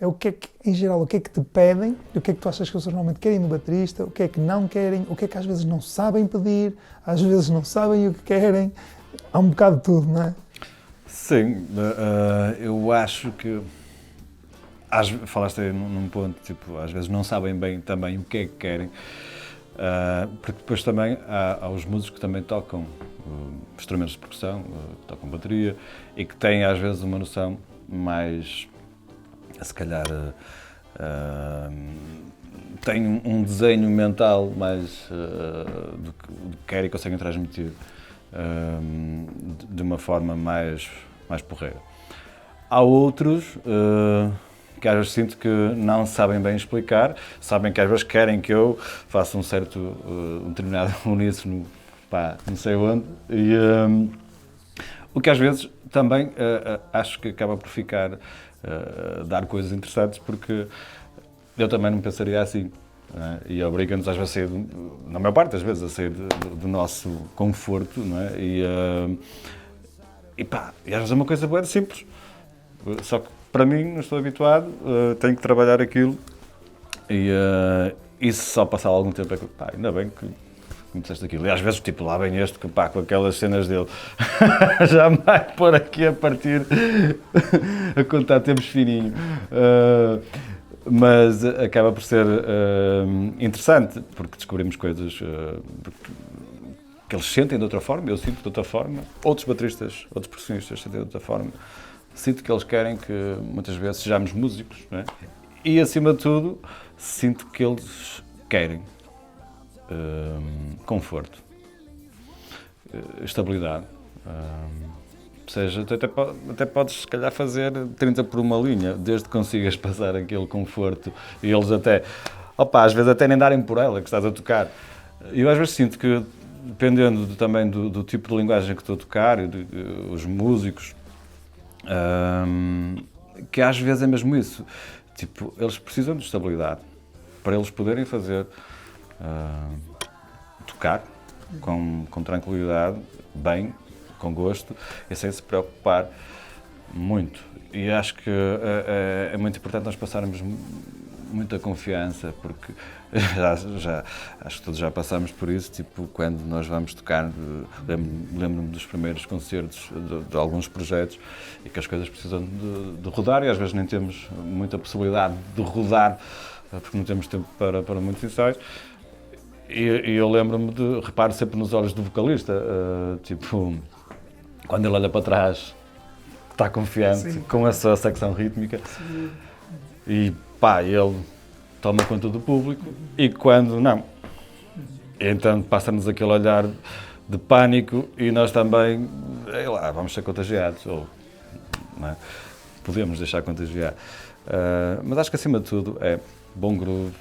é o que é que, em geral, o que é que te pedem, o que é que tu achas que eles normalmente querem no baterista, o que é que não querem, o que é que às vezes não sabem pedir, às vezes não sabem o que querem. Há um bocado de tudo, não é? Sim, eu acho que falaste aí num ponto, tipo, às vezes não sabem bem também o que é que querem, porque depois também há os músicos que também tocam instrumentos de percussão, tocam bateria, e que têm às vezes uma noção mais, se calhar, têm um desenho mental mais do que querem e conseguem transmitir de uma forma mais porreira. Há outros que às vezes sinto que não sabem bem explicar, sabem que às vezes querem que eu faça um determinado uníssono, pá, não sei onde, e o que às vezes também acho que acaba por ficar, dar coisas interessantes, porque eu também não pensaria assim. Não é? E obriga-nos às vezes a sair, na maior parte das vezes, a sair do nosso conforto, não é? E pá, e às vezes é uma coisa boa, simples. Só que para mim, não estou habituado, tenho que trabalhar aquilo e se só passar algum tempo é que, pá, ainda bem que começaste aquilo. E às vezes, tipo, lá vem este que, pá, com aquelas cenas dele, já vai pôr aqui a partir, a contar tempos fininho. Mas acaba por ser interessante, porque descobrimos coisas que eles sentem de outra forma, eu sinto de outra forma, outros bateristas, outros percussionistas sentem de outra forma. Sinto que eles querem que muitas vezes sejamos músicos, não é? E acima de tudo, sinto que eles querem conforto, estabilidade. Ou seja, até podes se calhar fazer 30 por uma linha, desde que consigas passar aquele conforto e eles até, às vezes até nem darem por ela que estás a tocar. E eu às vezes sinto que, dependendo também do tipo de linguagem que estou a tocar, os músicos, que às vezes é mesmo isso, tipo, eles precisam de estabilidade para eles poderem fazer, tocar com tranquilidade, bem, com gosto e sem se preocupar muito. E acho que é muito importante nós passarmos muita confiança, porque já acho que todos já passamos por isso, tipo, quando nós vamos tocar, lembro-me dos primeiros concertos de alguns projetos e que as coisas precisam de rodar e às vezes nem temos muita possibilidade de rodar porque não temos tempo para muitos ensaios. E eu lembro-me reparo sempre nos olhos do vocalista, tipo, quando ele olha para trás, está confiante. Sim. Com a sua secção rítmica. Sim. E pá, ele toma conta do público e quando não, então passa-nos aquele olhar de pânico e nós também, sei lá, vamos ser contagiados, ou não é? Podemos deixar contagiar. Mas acho que acima de tudo é bom groove,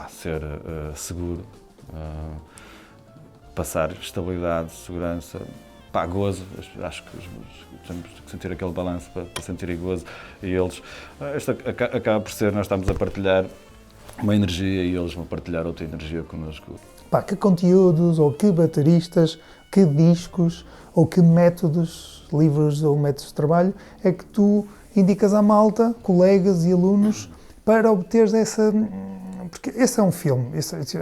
ser seguro, passar estabilidade, segurança, gozo. Acho que temos que sentir aquele balanço para sentir gozo. E eles, isto acaba por ser, nós estamos a partilhar uma energia e eles vão partilhar outra energia connosco. Que conteúdos, ou que bateristas, que discos, ou que métodos, livros ou métodos de trabalho é que tu indicas à malta, colegas e alunos, para obteres essa... Porque esse é um filme,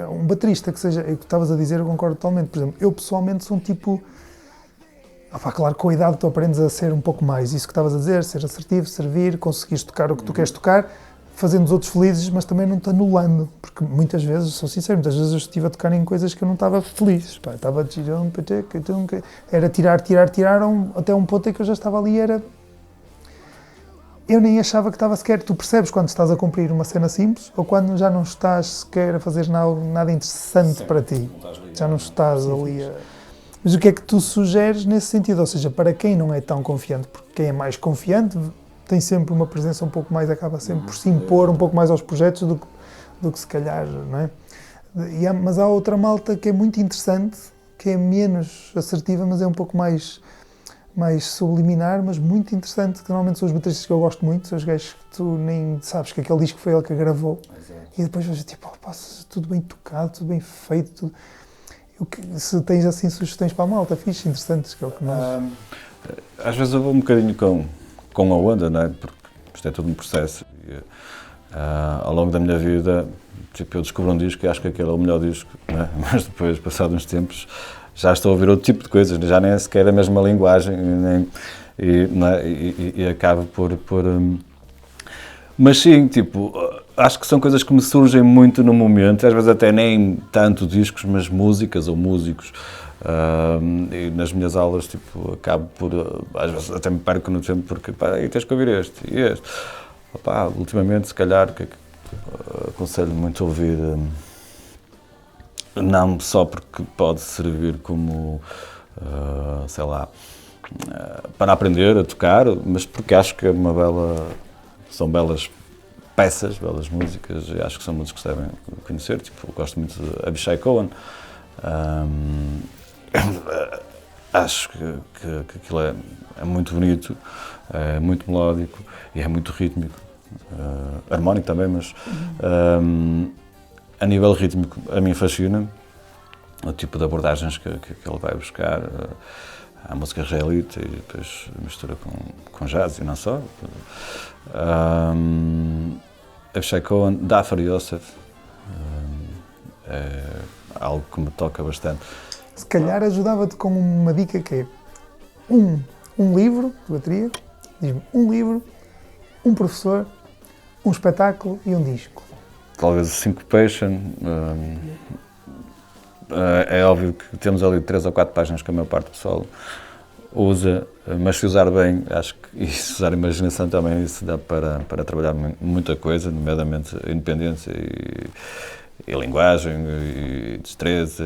um baterista que seja, é o que estavas a dizer, eu concordo totalmente. Por exemplo, eu pessoalmente sou um tipo... claro, com a idade tu aprendes a ser um pouco mais, isso que estavas a dizer, ser assertivo, servir, conseguires tocar o que tu queres tocar, fazendo os outros felizes, mas também não te anulando, porque muitas vezes, sou sincero, muitas vezes eu estive a tocar em coisas que eu não estava feliz, estava a tirar, era tirar, até um ponto em que eu já estava ali, eu nem achava que estava sequer, tu percebes quando estás a cumprir uma cena simples ou quando já não estás sequer a fazer nada interessante. Sim, para ti, já não estás ali a... Mas o que é que tu sugeres nesse sentido? Ou seja, para quem não é tão confiante, porque quem é mais confiante tem sempre uma presença um pouco mais, acaba sempre por se impor um pouco mais aos projetos do que se calhar, não é? Mas há outra malta que é muito interessante, que é menos assertiva, mas é um pouco mais subliminar, mas muito interessante, que normalmente são os bateristas que eu gosto muito, são os gajos que tu nem sabes que aquele disco foi ele que gravou. Exato. E depois vais tipo, tudo bem tocado, tudo bem feito, tudo... Se tens assim sugestões para a malta, fixe, interessantes, que é o que nós... Às vezes eu vou um bocadinho com a onda, não é? Porque Isto é tudo um processo. E, ao longo da minha vida, tipo, eu descobri um disco e acho que aquele é o melhor disco, né? Mas depois, passados uns tempos, já estou a ouvir outro tipo de coisas, já nem é sequer a mesma linguagem, e acaba por mas sim, tipo, acho que são coisas que me surgem muito no momento, às vezes até nem tanto discos, mas músicas ou músicos. E nas minhas aulas, tipo, acabo por, às vezes até me perco no tempo, porque, pá, aí tens que ouvir este e este. Opa, ultimamente, se calhar, aconselho muito a ouvir, não só porque pode servir como, sei lá, para aprender a tocar, mas porque acho que é são belas peças, belas músicas, e acho que são músicos que devem conhecer. Tipo, eu gosto muito de Avishai Cohen. Acho que aquilo é muito bonito, é muito melódico e é muito rítmico, harmónico também, mas a nível rítmico a mim fascina o tipo de abordagens que ele vai buscar. A música israelita e depois mistura com jazz e não só. Avishai Cohen, Dafar Yosef, é algo que me toca bastante. Se calhar ajudava-te com uma dica que é um livro de bateria, diz-me um livro, um professor, um espetáculo e um disco. Talvez o Syncopation. É óbvio que temos ali 3 ou 4 páginas que a maior parte do pessoal usa, mas se usar bem, acho que, e se usar a imaginação também, isso dá para trabalhar muita coisa, nomeadamente a independência e linguagem, e destreza,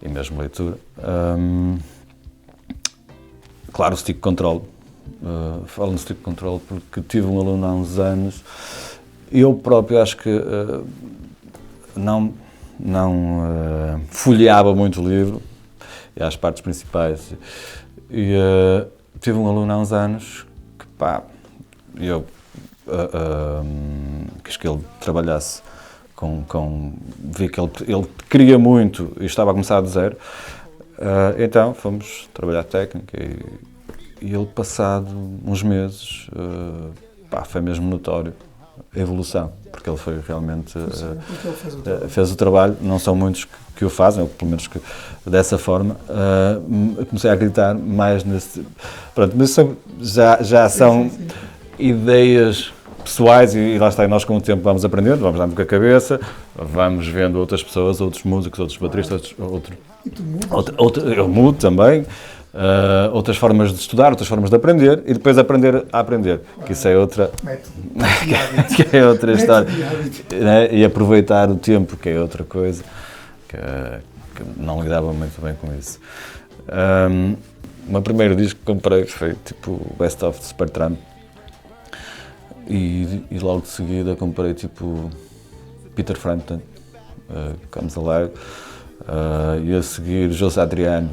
e mesmo leitura. Claro, o stick control. Falo no stick control porque tive um aluno há uns anos e eu próprio acho que não folheava muito o livro e as partes principais. E tive um aluno há uns anos que, pá, eu quis que ele trabalhasse vi que ele queria muito e estava a começar do zero, então fomos trabalhar técnica e ele, passado uns meses, pá, foi mesmo notório a evolução, porque ele foi realmente, fez o trabalho. Não são muitos que o fazem, ou pelo menos que dessa forma. Comecei a acreditar mais nesse. Pronto, mas já são ideias pessoais e lá está, e nós com o tempo vamos aprendendo, vamos dando com a cabeça, vamos vendo outras pessoas, outros músicos, outros bateristas, eu mudo também, outras formas de estudar, outras formas de aprender e depois aprender a aprender, que isso é outra, que é outra história, né? E aproveitar o tempo, que é outra coisa, que não lidava muito bem com isso. O meu primeiro disco que comprei foi tipo o Best of de Supertramp. E logo de seguida comprei tipo Peter Frampton, Comes Alive, e a seguir Joe Satriani,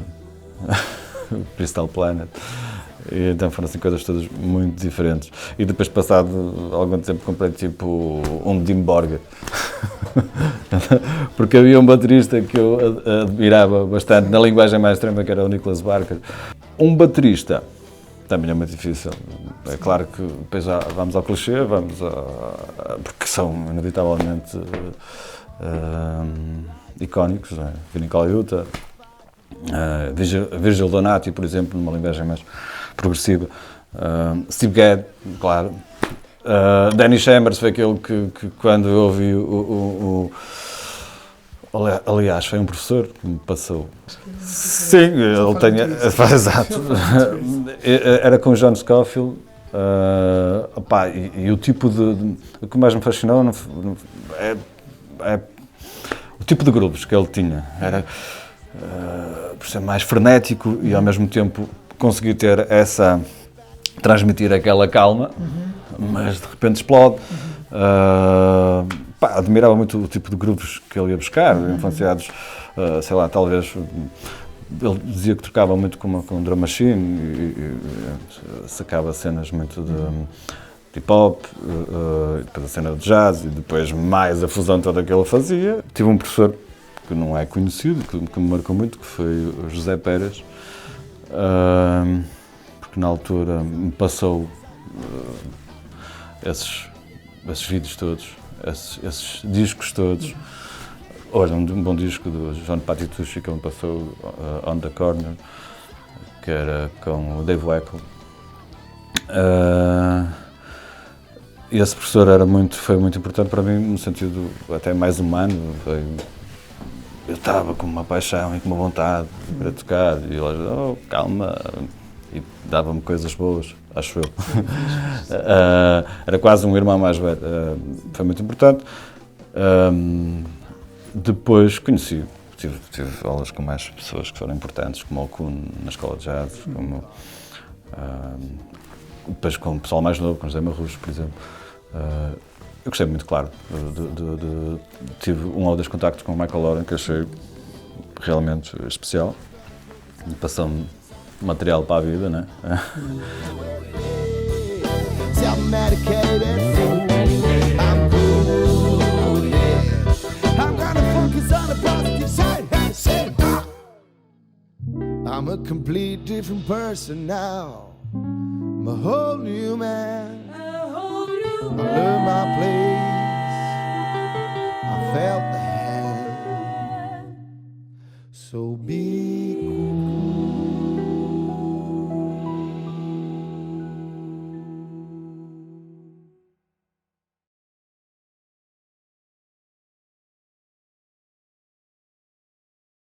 Crystal Planet. E então foram assim coisas todas muito diferentes. E depois, passado algum tempo, comprei tipo um Dim Borgir. Porque havia um baterista que eu admirava bastante, na linguagem mais extrema, que era o Nicholas Barker. Um baterista também é muito difícil. É claro que depois já vamos ao clichê, porque são inevitavelmente icónicos, né? Vinnie Colaiuta, Virgil Donati, por exemplo, numa linguagem mais progressiva, Steve Gadd, claro, Danny Chambers foi aquele que quando eu ouvi aliás, foi um professor que me passou. Sim, ele tem. Exato. Era com o John Scofield. E o tipo o que mais me fascinou é o tipo de grupos que ele tinha. Era por ser mais frenético e ao mesmo tempo conseguir ter transmitir aquela calma, mas de repente explode. Admirava muito o tipo de grupos que ele ia buscar, influenciados, sei lá, talvez. Ele dizia que tocava muito com drum machine e sacava cenas muito de hip-hop, depois a cena de jazz e depois mais a fusão toda que ele fazia. Tive um professor que não é conhecido, que me marcou muito, que foi o José Pérez, porque na altura me passou esses vídeos todos, esses discos todos. Olha, um bom disco do John Patitucci que ele me passou, On the Corner, que era com o Dave Weckl. Esse professor foi muito importante para mim, no sentido até mais humano. Eu estava com uma paixão e com uma vontade para tocar, e ele calma, e dava-me coisas boas, acho eu. Era quase um irmão mais velho, foi muito importante. Depois tive aulas com mais pessoas que foram importantes, como o Kuhn na escola de jazz, depois com o pessoal mais novo, com José Marruz, por exemplo. Eu gostei muito, claro, tive um ou dois contactos com o Michael Loren que achei realmente especial, passou-me material para a vida, né? I'm a complete different person now. I'm a whole new man. I